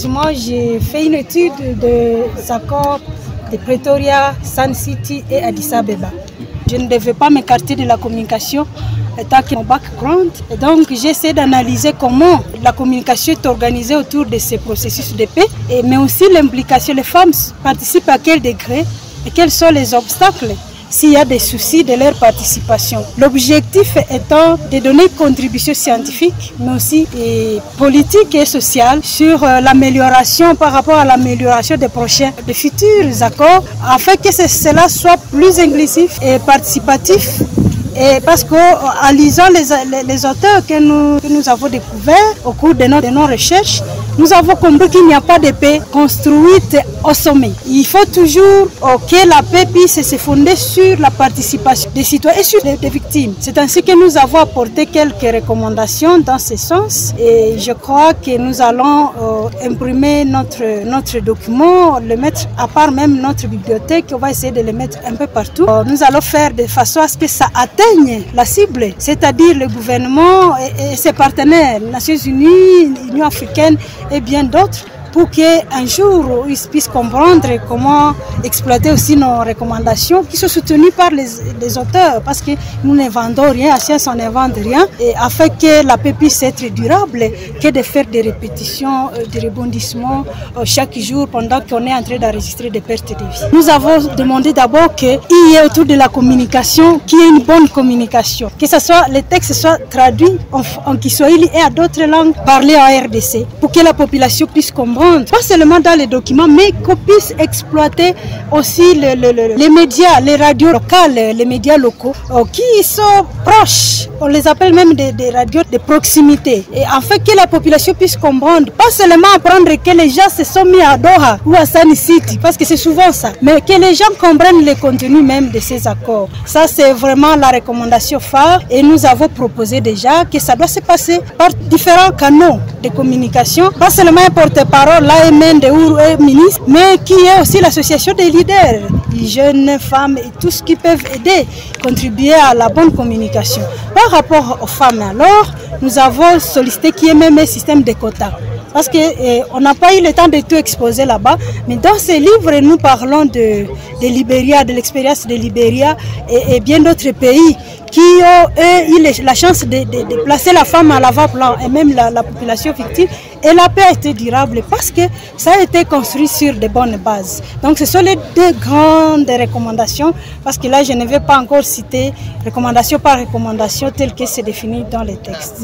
document, j'ai fait une étude des accords de Pretoria, Sun City et Addis Abeba. Je ne devais pas m'écarter de la communication étant que mon background. Et donc j'essaie d'analyser comment la communication est organisée autour de ces processus de paix, mais aussi l'implication. Les femmes participent à quel degré et quels sont les obstacles s'il y a des soucis de leur participation. L'objectif étant de donner une contribution scientifique, mais aussi politique et sociale sur l'amélioration par rapport à l'amélioration des prochains, des futurs accords, afin que cela soit plus inclusif et participatif. Et parce qu'en lisant les auteurs que nous avons découverts au cours de nos recherches, nous avons compris qu'il n'y a pas de paix construite au sommet. Il faut toujours que la paix puisse se fonder sur la participation des citoyens et sur des victimes. C'est ainsi que nous avons apporté quelques recommandations dans ce sens. Et je crois que nous allons imprimer notre document, le mettre à part même notre bibliothèque. On va essayer de le mettre un peu partout. Nous allons faire de façon à ce que ça atteigne la cible, c'est-à-dire le gouvernement et ses partenaires, Nations Unies, l'Union africaine et bien d'autres, pour qu'un jour ils puissent comprendre comment exploiter aussi nos recommandations qui sont soutenues par les auteurs, parce que nous ne vendons rien, la science on ne vend rien, et afin que la paix puisse être durable, que de faire des répétitions, des rebondissements chaque jour pendant qu'on est en train d'enregistrer des pertes de vie. Nous avons demandé d'abord qu'il y ait autour de la communication, qu'il y ait une bonne communication, que ce soit, les textes soient traduits en Kiswahili et à d'autres langues parlées en RDC, pour que la population puisse comprendre, pas seulement dans les documents, mais qu'on puisse exploiter aussi les médias, les radios locales, les médias locaux qui sont proches. On les appelle même des radios de proximité. Et afin que la population puisse comprendre, pas seulement apprendre que les gens se sont mis à Doha ou à Sun City, parce que c'est souvent ça, mais que les gens comprennent le contenu même de ces accords. Ça, c'est vraiment la recommandation phare. Et nous avons proposé déjà que ça doit se passer par différents canaux de communication, pas seulement un porte-parole, l'AMN de Ouro est ministre, mais qui est aussi l'association des leaders, les jeunes femmes et tout ce qui peuvent aider, contribuer à la bonne communication. Par rapport aux femmes, alors, nous avons sollicité qu'il y ait même un système de quotas. Parce qu'on n'a pas eu le temps de tout exposer là-bas, mais dans ce livre, nous parlons de Libéria, de l'expérience de Libéria et bien d'autres pays qui ont eu la chance de placer la femme à l'avant-plan et même la population victime. Et la paix a été durable parce que ça a été construit sur de bonnes bases. Donc ce sont les deux grandes recommandations, parce que là je ne vais pas encore citer recommandation par recommandation telle que c'est défini dans les textes.